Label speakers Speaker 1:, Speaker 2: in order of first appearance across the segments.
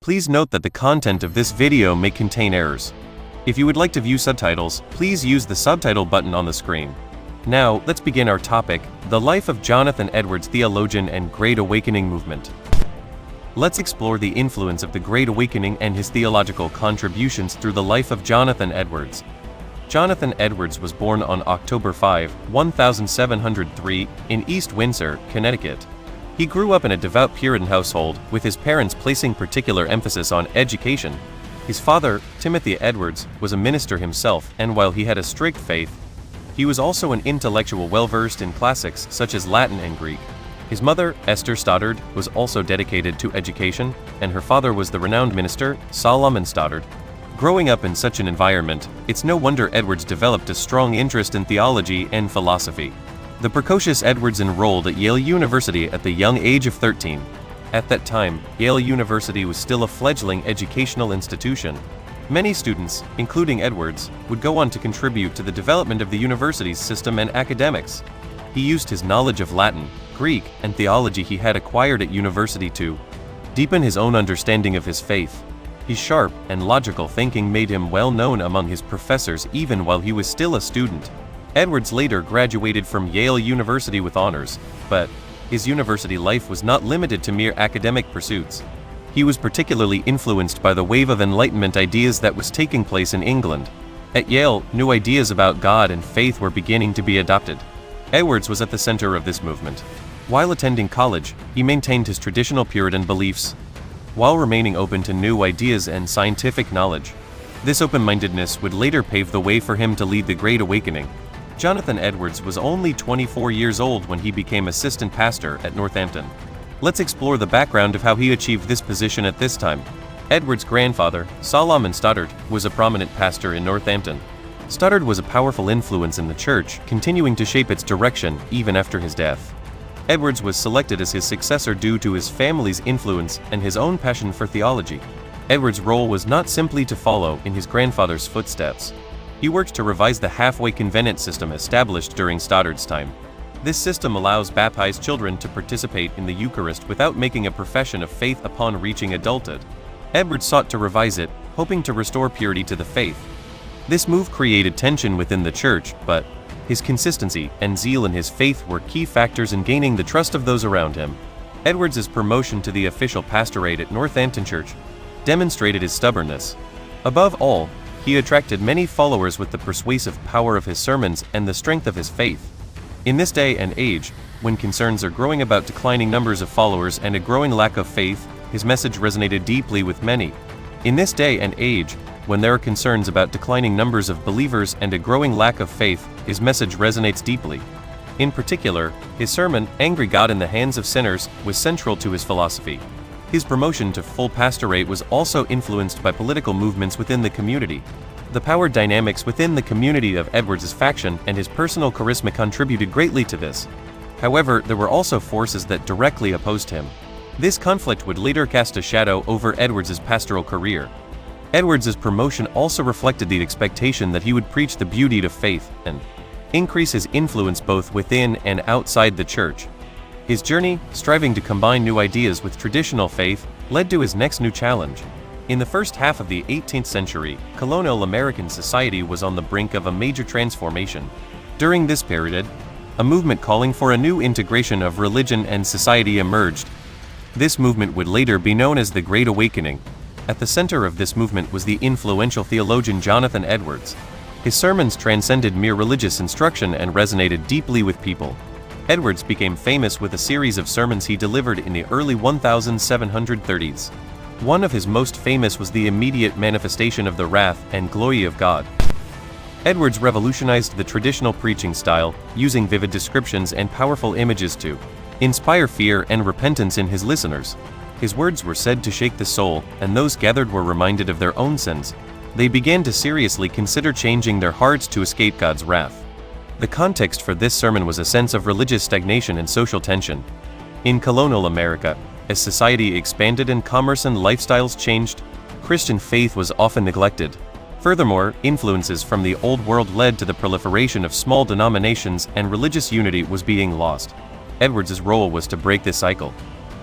Speaker 1: Please note that the content of this video may contain errors. If you would like to view subtitles, please use the subtitle button on the screen. Now, let's begin our topic, the life of Jonathan Edwards, theologian and Great Awakening movement. Let's explore the influence of the Great Awakening and his theological contributions through the life of Jonathan Edwards. Jonathan Edwards was born on October 5, 1703, in East Windsor, Connecticut. He grew up in a devout Puritan household, with his parents placing particular emphasis on education. His father, Timothy Edwards, was a minister himself, and while he had a strict faith, he was also an intellectual well-versed in classics such as Latin and Greek. His mother, Esther Stoddard, was also dedicated to education, and her father was the renowned minister, Solomon Stoddard. Growing up in such an environment, it's no wonder Edwards developed a strong interest in theology and philosophy. The precocious Edwards enrolled at Yale University at the young age of 13. At that time, Yale University was still a fledgling educational institution. Many students, including Edwards, would go on to contribute to the development of the university's system and academics. He used his knowledge of Latin, Greek, and theology he had acquired at university to deepen his own understanding of his faith. His sharp and logical thinking made him well known among his professors even while he was still a student. Edwards later graduated from Yale University with honors, but his university life was not limited to mere academic pursuits. He was particularly influenced by the wave of enlightenment ideas that was taking place in England. At Yale, new ideas about God and faith were beginning to be adopted. Edwards was at the center of this movement. While attending college, he maintained his traditional Puritan beliefs, while remaining open to new ideas and scientific knowledge. This open-mindedness would later pave the way for him to lead the Great Awakening. Jonathan Edwards was only 24 years old when he became assistant pastor at Northampton. Let's explore the background of how he achieved this position at this time. Edwards' grandfather, Solomon Stoddard, was a prominent pastor in Northampton. Stoddard was a powerful influence in the church, continuing to shape its direction even after his death. Edwards was selected as his successor due to his family's influence and his own passion for theology. Edwards' role was not simply to follow in his grandfather's footsteps. He worked to revise the halfway convenant system established during Stoddard's time. This system allows baptized children to participate in the Eucharist without making a profession of faith upon reaching adulthood. Edwards sought to revise it, hoping to restore purity to the faith. This move created tension within the church, but his consistency and zeal in his faith were key factors in gaining the trust of those around him. Edwards' promotion to the official pastorate at Northampton Church demonstrated his stubbornness. Above all, he attracted many followers with the persuasive power of his sermons and the strength of his faith. In this day and age, when concerns are growing about declining numbers of followers and a growing lack of faith, his message resonated deeply with many. In this day and age, when there are concerns about declining numbers of believers and a growing lack of faith, his message resonates deeply. In particular, his sermon, Angry God in the Hands of Sinners, was central to his philosophy. His promotion to full pastorate was also influenced by political movements within the community. The power dynamics within the community of Edwards' faction and his personal charisma contributed greatly to this. However, there were also forces that directly opposed him. This conflict would later cast a shadow over Edwards' pastoral career. Edwards' promotion also reflected the expectation that he would preach the beauty of faith and increase his influence both within and outside the church. His journey, striving to combine new ideas with traditional faith, led to his next new challenge. In the first half of the 18th century, colonial American society was on the brink of a major transformation. During this period, a movement calling for a new integration of religion and society emerged. This movement would later be known as the Great Awakening. At the center of this movement was the influential theologian Jonathan Edwards. His sermons transcended mere religious instruction and resonated deeply with people. Edwards became famous with a series of sermons he delivered in the early 1730s. One of his most famous was the immediate manifestation of the wrath and glory of God. Edwards revolutionized the traditional preaching style, using vivid descriptions and powerful images to inspire fear and repentance in his listeners. His words were said to shake the soul, and those gathered were reminded of their own sins. They began to seriously consider changing their hearts to escape God's wrath. The context for this sermon was a sense of religious stagnation and social tension. In colonial America, as society expanded and commerce and lifestyles changed, Christian faith was often neglected. Furthermore, influences from the Old World led to the proliferation of small denominations, and religious unity was being lost. Edwards' role was to break this cycle.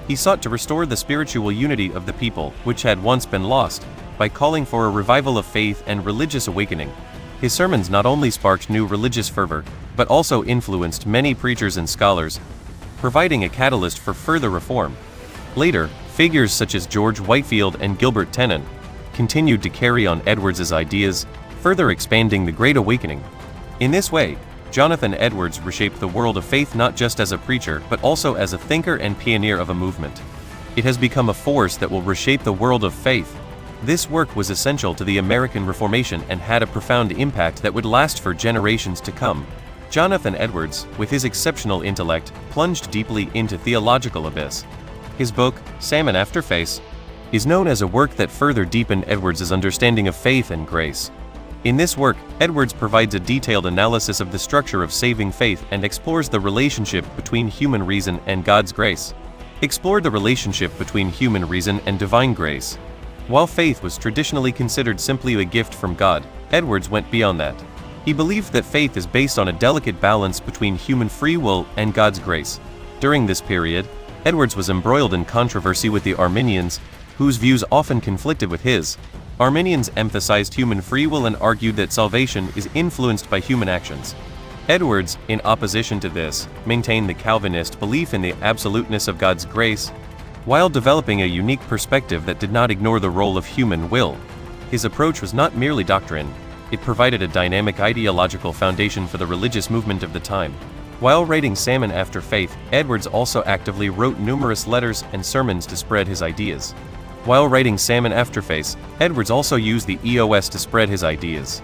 Speaker 1: He sought to restore the spiritual unity of the people, which had once been lost, by calling for a revival of faith and religious awakening. His sermons not only sparked new religious fervor, but also influenced many preachers and scholars, providing a catalyst for further reform. Later, figures such as George Whitefield and Gilbert Tennant continued to carry on Edwards's ideas, further expanding the Great Awakening. In this way, Jonathan Edwards reshaped the world of faith not just as a preacher, but also as a thinker and pioneer of a movement. It has become a force that will reshape the world of faith. This work was essential to the American Reformation and had a profound impact that would last for generations to come. Jonathan Edwards, with his exceptional intellect, plunged deeply into theological abyss. His book, Salmon After Face, is known as a work that further deepened Edwards's understanding of faith and grace. In this work, Edwards provides a detailed analysis of the structure of saving faith and explores the relationship between human reason and God's grace. Explored the relationship between human reason and divine grace. While faith was traditionally considered simply a gift from God, Edwards went beyond that. He believed that faith is based on a delicate balance between human free will and God's grace. During this period, Edwards was embroiled in controversy with the Arminians, whose views often conflicted with his. Arminians emphasized human free will and argued that salvation is influenced by human actions. Edwards, in opposition to this, maintained the Calvinist belief in the absoluteness of God's grace, while developing a unique perspective that did not ignore the role of human will. His approach was not merely doctrine, it provided a dynamic ideological foundation for the religious movement of the time. While writing Salmon After Faith, Edwards also actively wrote numerous letters and sermons to spread his ideas. While writing Salmon After Faith, Edwards also used the EOS to spread his ideas.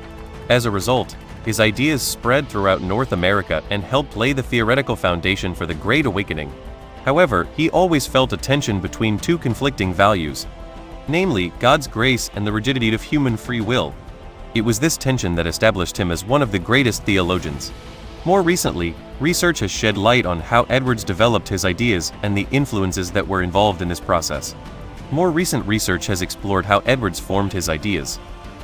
Speaker 1: As a result, his ideas spread throughout North America and helped lay the theoretical foundation for the Great Awakening. However, he always felt a tension between two conflicting values, namely God's grace and the rigidity of human free will. It was this tension that established him as one of the greatest theologians. More recently, research has shed light on how Edwards developed his ideas and the influences that were involved in this process. More recent research has explored how Edwards formed his ideas.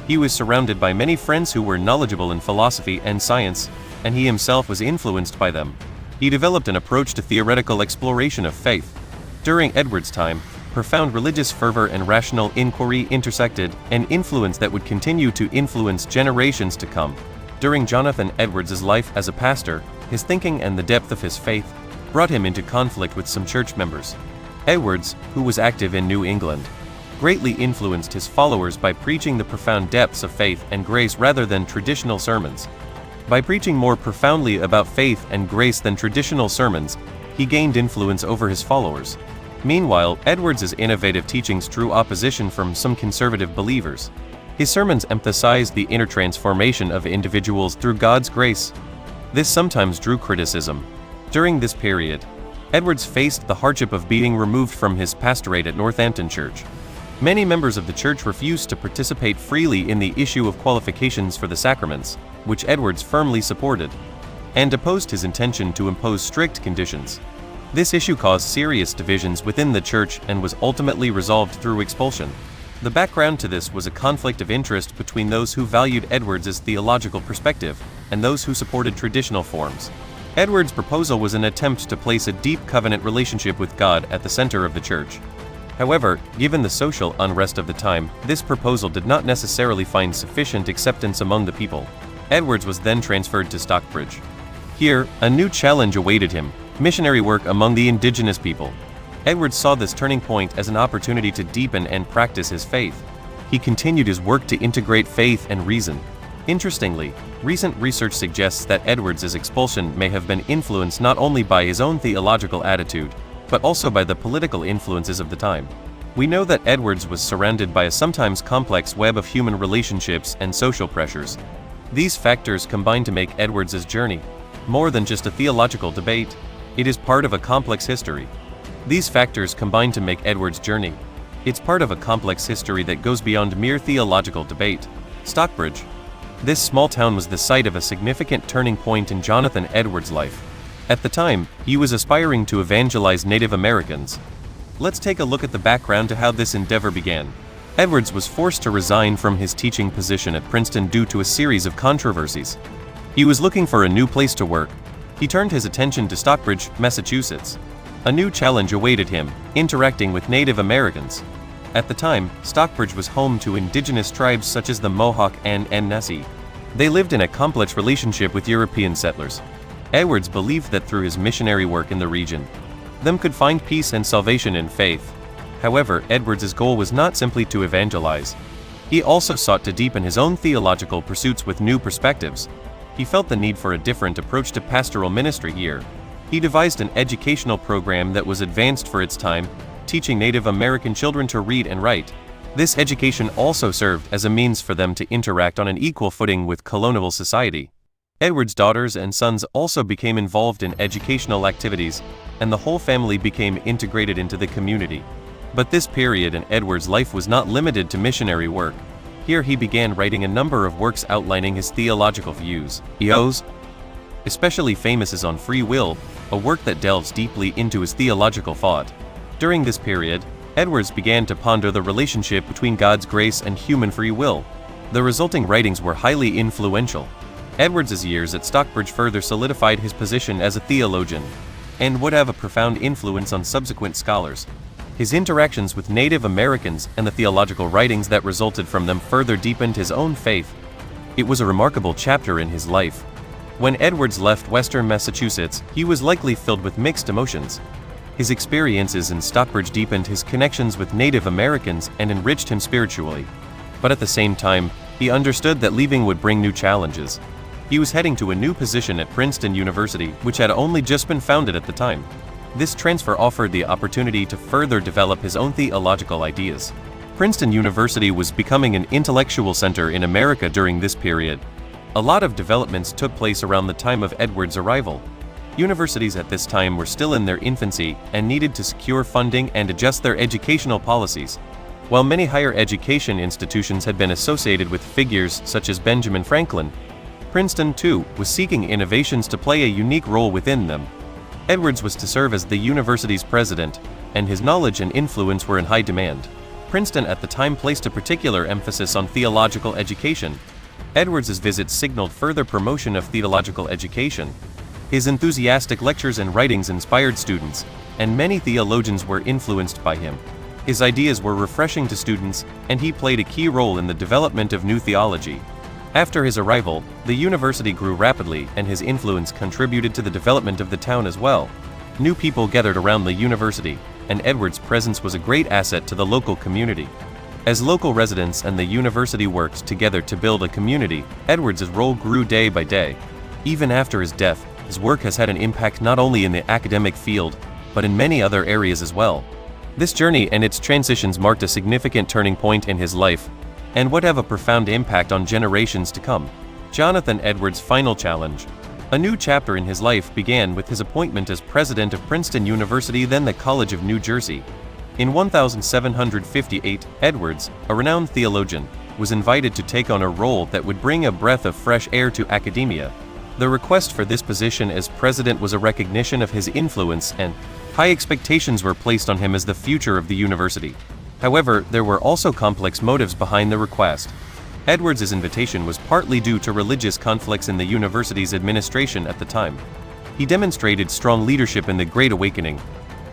Speaker 1: He was surrounded by many friends who were knowledgeable in philosophy and science, and he himself was influenced by them. He developed an approach to theoretical exploration of faith. During Edwards' time, profound religious fervor and rational inquiry intersected, an influence that would continue to influence generations to come. During Jonathan Edwards' life as a pastor, his thinking and the depth of his faith brought him into conflict with some church members. Edwards, who was active in New England, greatly influenced his followers by preaching the profound depths of faith and grace rather than traditional sermons. By preaching more profoundly about faith and grace than traditional sermons, he gained influence over his followers. Meanwhile, Edwards' innovative teachings drew opposition from some conservative believers. His sermons emphasized the inner transformation of individuals through God's grace. This sometimes drew criticism. During this period, Edwards faced the hardship of being removed from his pastorate at Northampton Church. Many members of the church refused to participate freely in the issue of qualifications for the sacraments, which Edwards firmly supported, and opposed his intention to impose strict conditions. This issue caused serious divisions within the church and was ultimately resolved through expulsion. The background to this was a conflict of interest between those who valued Edwards' theological perspective and those who supported traditional forms. Edwards' proposal was an attempt to place a deep covenant relationship with God at the center of the church. However, given the social unrest of the time, this proposal did not necessarily find sufficient acceptance among the people. Edwards was then transferred to Stockbridge. Here, a new challenge awaited him: missionary work among the indigenous people. Edwards saw this turning point as an opportunity to deepen and practice his faith. He continued his work to integrate faith and reason. Interestingly, recent research suggests that Edwards' expulsion may have been influenced not only by his own theological attitude, but also by the political influences of the time. We know that Edwards was surrounded by a sometimes complex web of human relationships and social pressures. These factors combine to make Edwards' journey more than just a theological debate. It is part of a complex history. These factors combine to make Edwards' journey. It's part of a complex history that goes beyond mere theological debate. Stockbridge. This small town was the site of a significant turning point in Jonathan Edwards' life. At the time, he was aspiring to evangelize Native Americans. Let's take a look at the background to how this endeavor began. Edwards was forced to resign from his teaching position at Princeton due to a series of controversies. He was looking for a new place to work. He turned his attention to Stockbridge, Massachusetts. A new challenge awaited him, interacting with Native Americans. At the time, Stockbridge was home to indigenous tribes such as the Mohawk and Nasi. They lived in a complex relationship with European settlers. Edwards believed that through his missionary work in the region, them could find peace and salvation in faith. However, Edwards's goal was not simply to evangelize. He also sought to deepen his own theological pursuits with new perspectives. He felt the need for a different approach to pastoral ministry here. He devised an educational program that was advanced for its time, teaching Native American children to read and write. This education also served as a means for them to interact on an equal footing with colonial society. Edwards' daughters and sons also became involved in educational activities, and the whole family became integrated into the community. But this period in Edwards' life was not limited to missionary work. Here he began writing a number of works outlining his theological views. Eos, especially famous is on free will, a work that delves deeply into his theological thought. During this period, Edwards began to ponder the relationship between God's grace and human free will. The resulting writings were highly influential. Edwards' years at Stockbridge further solidified his position as a theologian, and would have a profound influence on subsequent scholars. His interactions with Native Americans and the theological writings that resulted from them further deepened his own faith. It was a remarkable chapter in his life. When Edwards left Western Massachusetts, he was likely filled with mixed emotions. His experiences in Stockbridge deepened his connections with Native Americans and enriched him spiritually. But at the same time, he understood that leaving would bring new challenges. He was heading to a new position at Princeton University, which had only just been founded at the time. This transfer offered the opportunity to further develop his own theological ideas. Princeton University was becoming an intellectual center in America during this period. A lot of developments took place around the time of Edwards' arrival. Universities at this time were still in their infancy and needed to secure funding and adjust their educational policies. While many higher education institutions had been associated with figures such as Benjamin Franklin, Princeton, too, was seeking innovations to play a unique role within them. Edwards was to serve as the university's president, and his knowledge and influence were in high demand. Princeton at the time placed a particular emphasis on theological education. Edwards' visit signaled further promotion of theological education. His enthusiastic lectures and writings inspired students, and many theologians were influenced by him. His ideas were refreshing to students, and he played a key role in the development of new theology. After his arrival, the university grew rapidly, and his influence contributed to the development of the town as well. New people gathered around the university, and Edwards' presence was a great asset to the local community. As local residents and the university worked together to build a community, Edwards' role grew day by day. Even after his death, his work has had an impact not only in the academic field, but in many other areas as well. This journey and its transitions marked a significant turning point in his life, and would have a profound impact on generations to come. Jonathan Edwards' final challenge. A new chapter in his life began with his appointment as president of Princeton University, then the College of New Jersey. In 1758, Edwards, a renowned theologian, was invited to take on a role that would bring a breath of fresh air to academia. The request for this position as president was a recognition of his influence, and high expectations were placed on him as the future of the university. However, there were also complex motives behind the request. Edwards' invitation was partly due to religious conflicts in the university's administration at the time. He demonstrated strong leadership in the Great Awakening.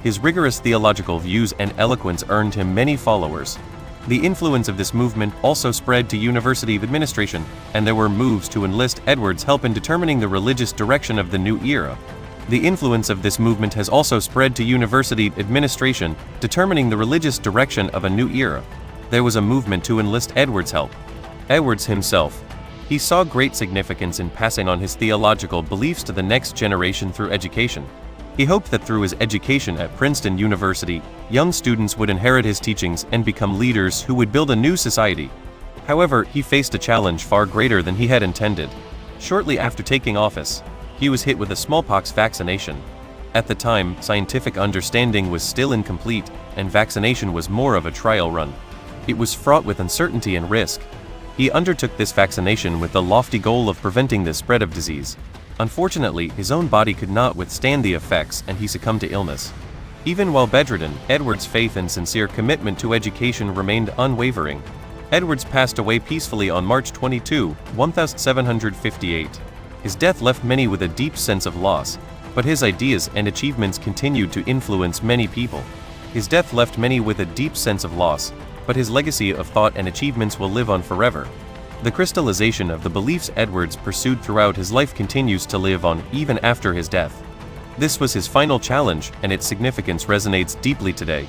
Speaker 1: His rigorous theological views and eloquence earned him many followers. The influence of this movement also spread to university administration, and there were moves to enlist Edwards' help in determining the religious direction of the new era. The influence of this movement has also spread to university administration, determining the religious direction of a new era. There was a movement to enlist Edwards' help. Edwards himself. He saw great significance in passing on his theological beliefs to the next generation through education. He hoped that through his education at Princeton University, young students would inherit his teachings and become leaders who would build a new society. However, he faced a challenge far greater than he had intended. Shortly after taking office, he was hit with a smallpox vaccination. At the time, scientific understanding was still incomplete, and vaccination was more of a trial run. It was fraught with uncertainty and risk. He undertook this vaccination with the lofty goal of preventing the spread of disease. Unfortunately, his own body could not withstand the effects, and he succumbed to illness. Even while bedridden, Edwards' faith and sincere commitment to education remained unwavering. Edwards passed away peacefully on March 22, 1758. His death left many with a deep sense of loss, but his ideas and achievements continued to influence many people. His death left many with a deep sense of loss, but his legacy of thought and achievements will live on forever. The crystallization of the beliefs Edwards pursued throughout his life continues to live on even after his death. This was his final challenge, and its significance resonates deeply today.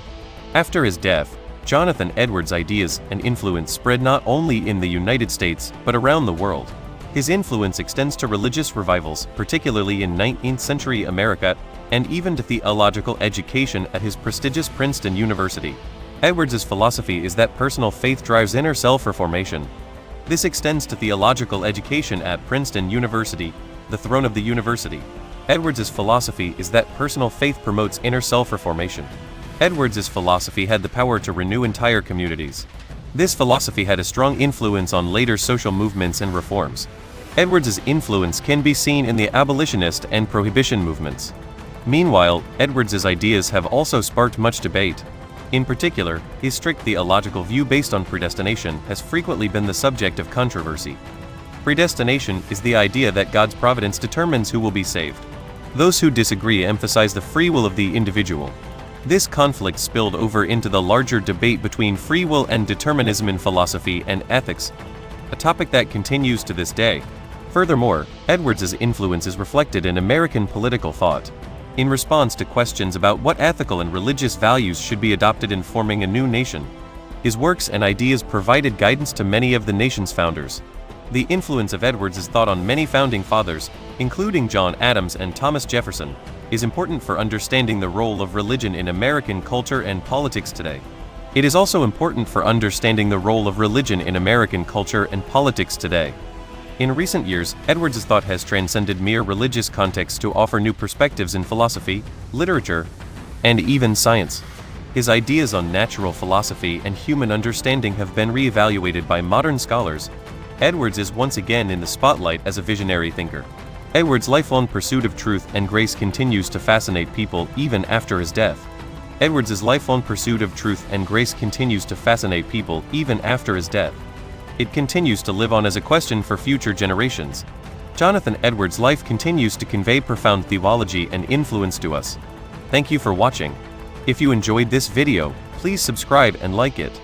Speaker 1: After his death, Jonathan Edwards' ideas and influence spread not only in the United States but around the world. His influence extends to religious revivals, particularly in 19th century America, and even to theological education at his prestigious Princeton University. Edwards' philosophy is that personal faith drives inner self-reformation. This extends to theological education at Princeton University, the throne of the university. Edwards' philosophy is that personal faith promotes inner self-reformation. Edwards' philosophy had the power to renew entire communities. This philosophy had a strong influence on later social movements and reforms. Edwards' influence can be seen in the abolitionist and prohibition movements. Meanwhile, Edwards' ideas have also sparked much debate. In particular, his strict theological view based on predestination has frequently been the subject of controversy. Predestination is the idea that God's providence determines who will be saved. Those who disagree emphasize the free will of the individual. This conflict spilled over into the larger debate between free will and determinism in philosophy and ethics, a topic that continues to this day. Furthermore, Edwards' influence is reflected in American political thought. In response to questions about what ethical and religious values should be adopted in forming a new nation, his works and ideas provided guidance to many of the nation's founders. The influence of Edwards' thought on many founding fathers, including John Adams and Thomas Jefferson, is important for understanding the role of religion in American culture and politics today. It is also important for understanding the role of religion in American culture and politics today. In recent years, Edwards' thought has transcended mere religious contexts to offer new perspectives in philosophy, literature, and even science. His ideas on natural philosophy and human understanding have been re-evaluated by modern scholars. Edwards is once again in the spotlight as a visionary thinker. Edwards' lifelong pursuit of truth and grace continues to fascinate people even after his death. Edwards' lifelong pursuit of truth and grace continues to fascinate people even after his death. It continues to live on as a question for future generations. Jonathan Edwards' life continues to convey profound theology and influence to us. Thank you for watching. If you enjoyed this video, please subscribe and like it.